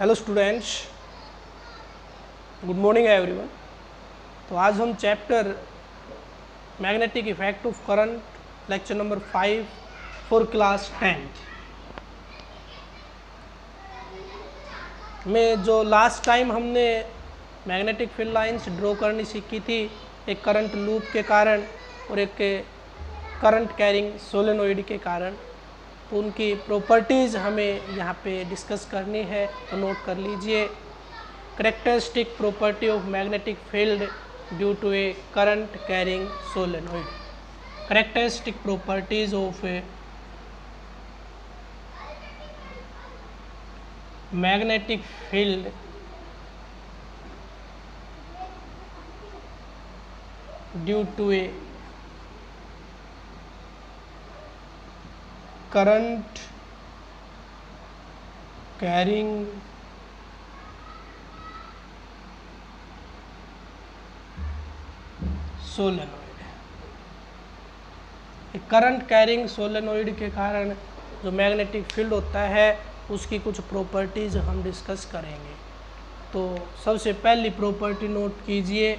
Hello students, good morning everyone. तो आज हम chapter magnetic effect of current lecture number 5 for class 10th में जो लास्ट टाइम हमने मैग्नेटिक फील्ड लाइंस ड्रॉ करनी सीखी थी, एक करंट लूप के कारण और एक करंट कैरिंग सोलेनोइड के कारण, तो उनकी प्रॉपर्टीज़ हमें यहाँ पे डिस्कस करनी है। तो नोट कर लीजिए, characteristic property of magnetic field due to a current carrying solenoid. Characteristic properties of a magnetic field due to a current carrying solenoid. Current carrying solenoid के कारण जो मैग्नेटिक फील्ड होता है उसकी कुछ प्रॉपर्टीज हम डिस्कस करेंगे। तो सबसे पहली प्रॉपर्टी नोट कीजिए,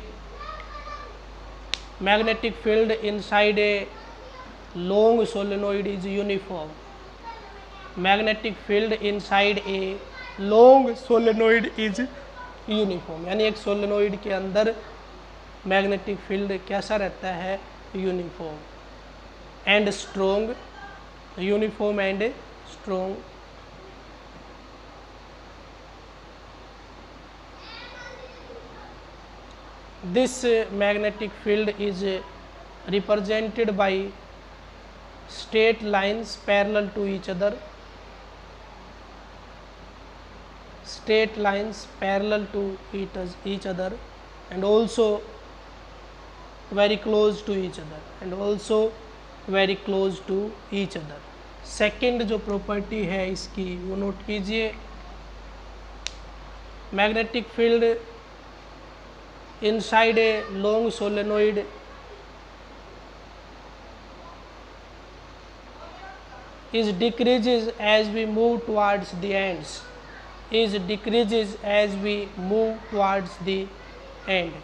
magnetic field inside a long solenoid is uniform। Magnetic field inside a long solenoid is uniform, यानी एक सोलेनोइड के अंदर मैग्नेटिक फील्ड कैसा रहता है? Uniform and strong, uniform and strong. This magnetic field is represented by straight lines parallel to each other, straight lines parallel to each other and also very close to each other, and also very close to each other। Second जो property है इसकी वो note कीजिए, magnetic field inside a long solenoid is decreases as we move towards the ends, is decreases as we move towards the end,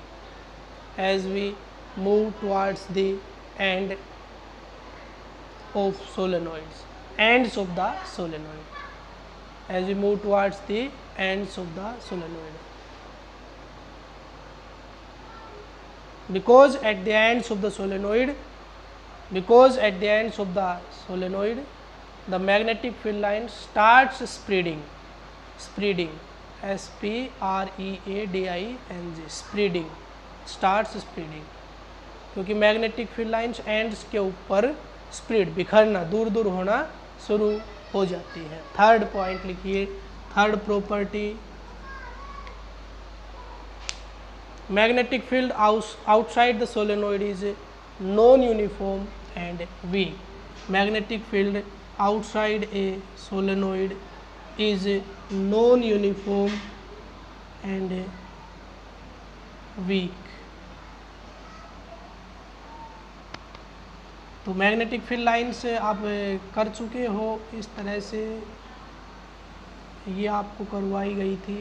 as we move towards the end of solenoids, ends of the solenoid, as we move towards the ends of the solenoid, because at the ends of the solenoid, because at the ends of the solenoid the magnetic field line starts spreading, spreading, S-P-R-E-A-D-I-N-G, spreading, starts spreading, क्योंकि magnetic field lines ends के ऊपर spread, बिखरना, दूर दूर होना शुरू हो जाती है। थर्ड पॉइंट लिखिए, third property, magnetic field outside the solenoid is non uniform and weak. Magnetic field outside a solenoid is non-uniform and weak। तो मैग्नेटिक फील्ड लाइन से आप कर चुके हो, इस तरह से ये आपको करवाई गई थी।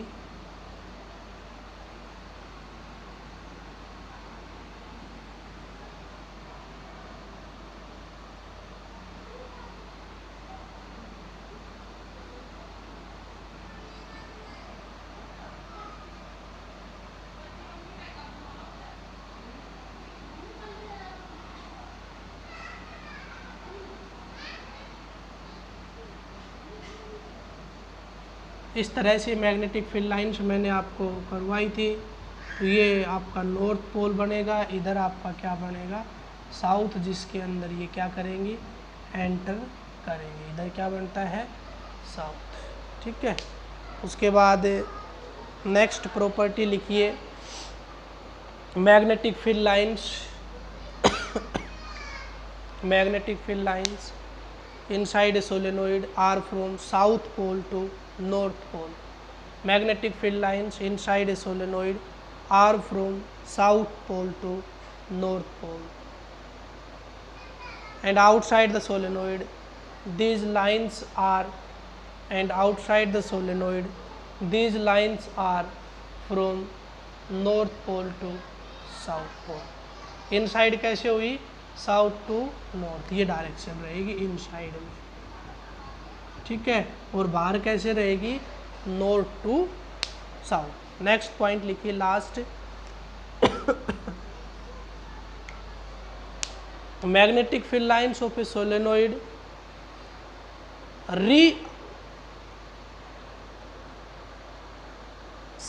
इस तरह से मैग्नेटिक फील्ड लाइन्स मैंने आपको करवाई थी। तो ये आपका नॉर्थ पोल बनेगा, इधर आपका क्या बनेगा? साउथ, जिसके अंदर ये क्या करेंगी? एंटर करेंगे। इधर क्या बनता है? साउथ। ठीक है। उसके बाद नेक्स्ट प्रॉपर्टी लिखिए, magnetic field lines magnetic field lines inside a solenoid are from south pole to north pole। magnetic field lines inside a solenoid are from south pole to north pole, and outside the solenoid these lines are, and outside the solenoid these lines are from north pole to south pole। Inside कैसे हुई, south to north, ये direction रहेगी inside में, ठीक है। और बाहर कैसे रहेगी, north to south. Next point लिखिए last, magnetic field lines of a solenoid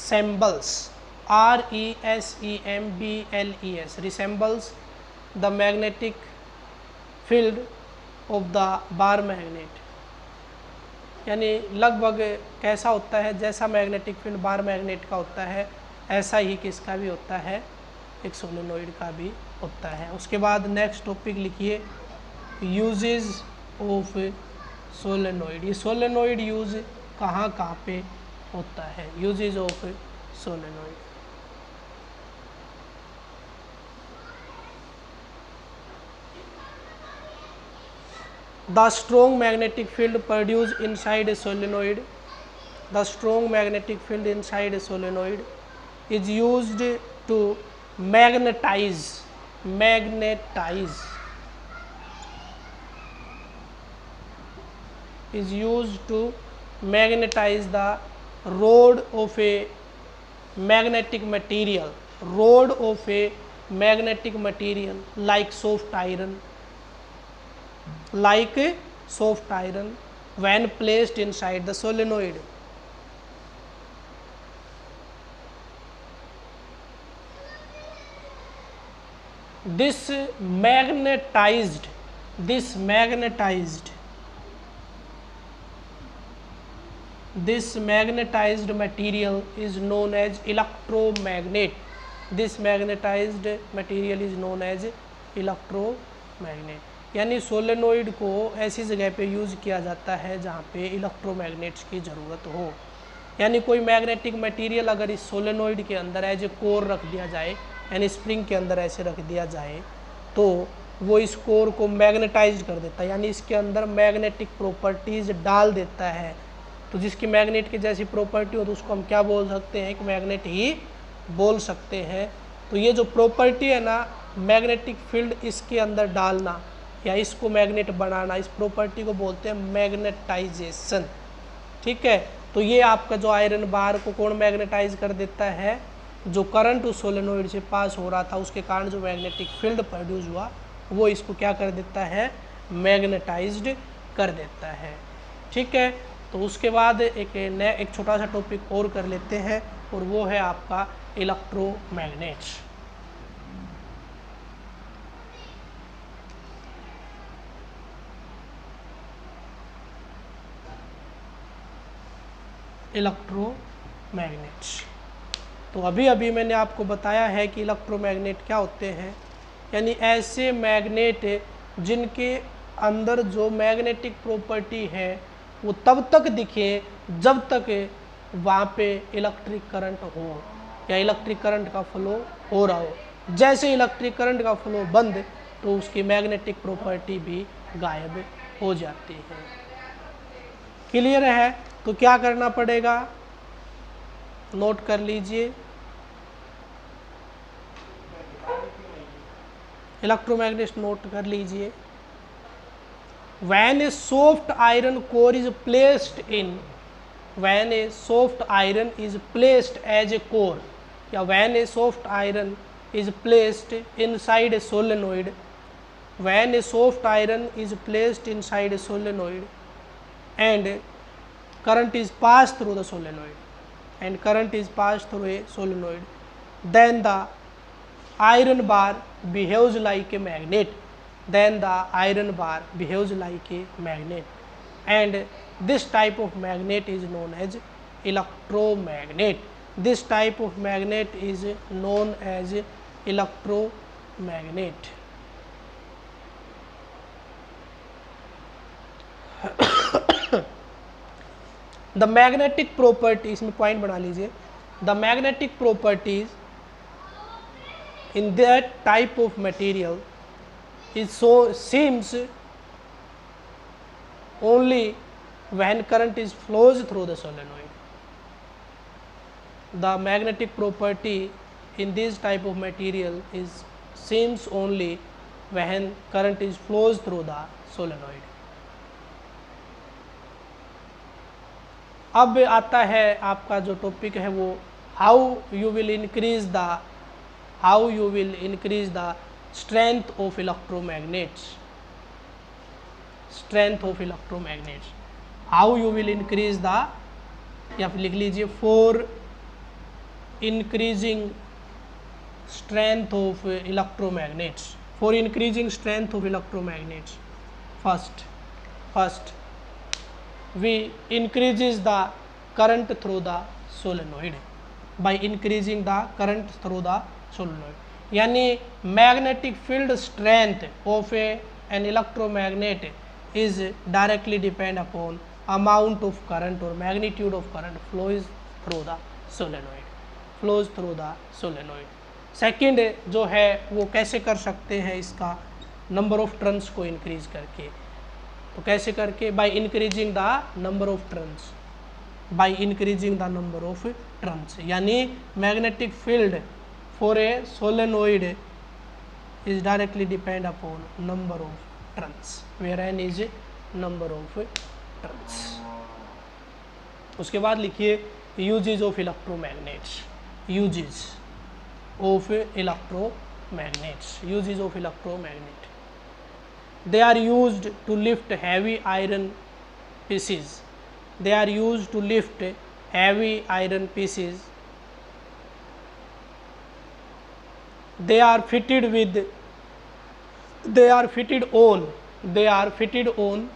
resembles resembles the magnetic field of the bar magnet, यानी लगभग कैसा होता है, जैसा मैग्नेटिक फील्ड बार मैग्नेट का होता है ऐसा ही किसका भी होता है, एक सोलेनोइड का भी होता है। उसके बाद नेक्स्ट टॉपिक लिखिए, यूजेज ऑफ सोलेनोइड। ये सोलेनोइड यूज कहाँ कहाँ पे होता है, uses of solenoid. The strong magnetic field produced inside a solenoid, the strong magnetic field inside a solenoid is used to magnetize the rod of a magnetic material, like soft iron when placed inside the solenoid। This magnetized material is known as electromagnet। This magnetized material is known as electromagnet। यानी solenoid को ऐसी जगह पे use किया जाता है जहाँ पे इलेक्ट्रोमैग्नेट्स की ज़रूरत हो। यानी कोई मैग्नेटिक मटेरियल अगर इस सोलेनोइड के अंदर एज ए कोर रख दिया जाए, यानी स्प्रिंग के अंदर ऐसे रख दिया जाए, तो वो इस कोर को मैग्नेटाइज कर देता है, यानी इसके अंदर मैग्नेटिक प्रॉपर्टीज़ डाल देता है। तो जिसकी मैग्नेट की जैसी प्रॉपर्टी हो तो उसको हम क्या बोल सकते हैं, एक मैग्नेट ही बोल सकते हैं। तो ये जो प्रॉपर्टी है ना, मैग्नेटिक फील्ड इसके अंदर डालना या इसको मैग्नेट बनाना, इस प्रॉपर्टी को बोलते हैं मैग्नेटाइजेशन, ठीक है। तो ये आपका जो आयरन बार को कौन मैग्नेटाइज कर देता है, जो करंट उस सोलेनोइड से पास हो रहा था उसके कारण जो मैग्नेटिक फील्ड प्रोड्यूस हुआ वो इसको क्या कर देता है, मैग्नेटाइज्ड कर देता है, ठीक है। तो उसके बाद एक छोटा सा टॉपिक और कर लेते हैं और वो है आपका इलेक्ट्रोमैग्नेट्स। इलेक्ट्रोमैग्नेट्स, तो अभी मैंने आपको बताया है कि इलेक्ट्रोमैग्नेट क्या होते हैं, यानी ऐसे मैग्नेट जिनके अंदर जो मैग्नेटिक प्रॉपर्टी है वो तब तक दिखे जब तक वहाँ पे इलेक्ट्रिक करंट हो या इलेक्ट्रिक करंट का फ्लो हो रहा हो। जैसे इलेक्ट्रिक करंट का फ्लो बंद तो उसकी मैग्नेटिक प्रॉपर्टी भी गायब हो जाती है। क्लियर है? तो क्या करना पड़ेगा, नोट कर लीजिए, इलेक्ट्रोमैग्नेट नोट कर लीजिए। When a soft iron core is placed as a core, या when a soft iron is placed inside a solenoid, when a soft iron is placed inside a solenoid and current is passed through the solenoid, then the iron bar behaves like a magnet, and this type of magnet is known as electromagnet. This type of magnet is known as electromagnet. The magnetic properties, इसमें point बना लीजिए, the magnetic properties in that type of material is seems only when current is flows through the solenoid. the magnetic property in this type of material is seems only when current is flows through the solenoid. अब आता है आपका जो topic है वो how you will increase the strength of electromagnets. Strength of electromagnets, how you will increase the, या फिर लिख लीजिए for increasing strength of electromagnets. For increasing strength of electromagnets, first we increases the current through the solenoid. By increasing the current through the solenoid, यानी magnetic field strength of an electromagnet is directly depend upon amount of current or magnitude of current flows through the solenoid. Second जो है वो कैसे कर सकते हैं इसका, number of turns को इंक्रीज करके. तो कैसे करके, by increasing the number of turns, यानी magnetic field for a solenoid is directly depend upon number of turns, where N is number of turns. उसके बाद लिखिए uses of electromagnets. Uses of electromagnet. They are used to lift heavy iron pieces. They are fitted on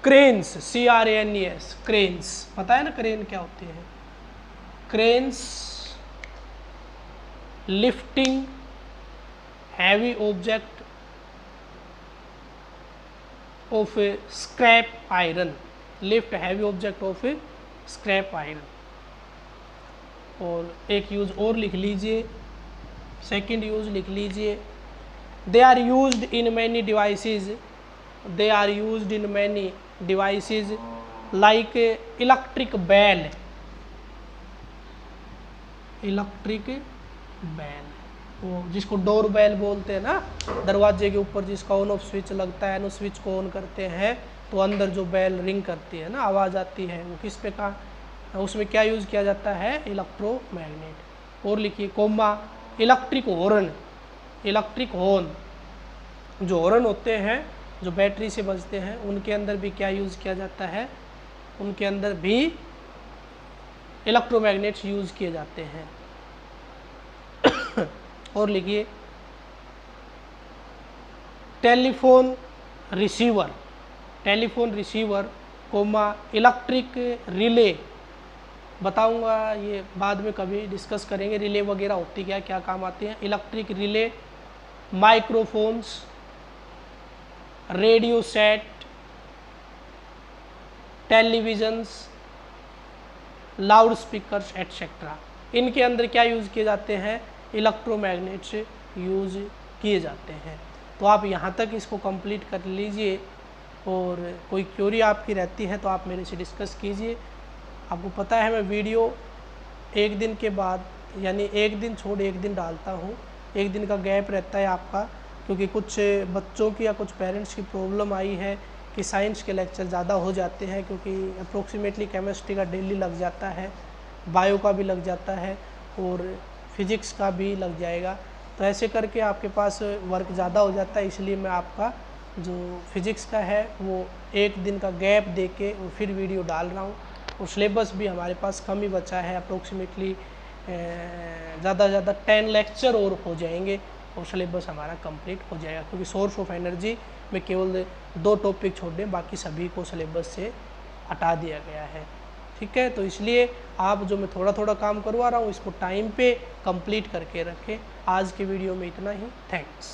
cranes. CRANES, cranes. पता है ना crane क्या होते हैं? Cranes lifting heavy object of scrap iron. और एक यूज और लिख लीजिए, सेकंड यूज लिख लीजिए, they are used in many devices like electric bell, वो जिसको डोर बेल बोलते हैं ना, दरवाजे के ऊपर जिसका ऑन ऑफ स्विच लगता है ना, स्विच को ऑन करते हैं तो अंदर जो बेल रिंग करती है ना, आवाज़ आती है, वो किस पे का, उसमें क्या यूज़ किया जाता है? इलेक्ट्रोमैग्नेट. और लिखिए कोमा इलेक्ट्रिक हॉर्न. जो हॉर्न होते हैं जो बैटरी से बजते हैं, उनके अंदर भी क्या यूज़ किया जाता है? उनके अंदर भी इलेक्ट्रोमैग्नेट्स यूज़ किए जाते हैं. और लिखिए telephone receiver comma electric relay. बताऊंगा ये बाद में कभी डिस्कस करेंगे, रिले वगैरह होती क्या काम आती हैं. Electric relay, microphones, radio set, televisions, loud speakers etcetera. इनके अंदर क्या यूज़ किए जाते हैं? इलेक्ट्रोमैग्नेट्स यूज़ किए जाते हैं. तो आप यहाँ तक इसको कंप्लीट कर लीजिए, और कोई क्यूरी आपकी रहती है तो आप मेरे से डिस्कस कीजिए. आपको पता है मैं वीडियो एक दिन के बाद, यानी एक दिन छोड़ एक दिन डालता हूँ. एक दिन का गैप रहता है आपका, क्योंकि कुछ बच्चों की या कुछ पेरेंट्स की प्रॉब्लम आई है कि साइंस के लेक्चर ज़्यादा हो जाते हैं, क्योंकि अप्रोक्सीमेटली केमिस्ट्री का डेली लग जाता है, बायो का भी लग जाता है और फिज़िक्स का भी लग जाएगा. तो ऐसे करके आपके पास वर्क ज़्यादा हो जाता है. इसलिए मैं आपका जो फिज़िक्स का है वो एक दिन का गैप दे के और फिर वीडियो डाल रहा हूँ. और सिलेबस भी हमारे पास कम ही बचा है, अप्रोक्सीमेटली ज़्यादा से ज़्यादा 10 लेक्चर और हो जाएंगे और सिलेबस हमारा कंप्लीट हो जाएगा. क्योंकि सोर्स ऑफ एनर्जी में केवल 2 टॉपिक छोड़ दें, बाकी सभी को सिलेबस से हटा दिया गया है. ठीक है, तो इसलिए आप जो मैं थोड़ा थोड़ा काम करवा रहा हूँ इसको टाइम पे कंप्लीट करके रखें. आज के वीडियो में इतना ही. थैंक्स.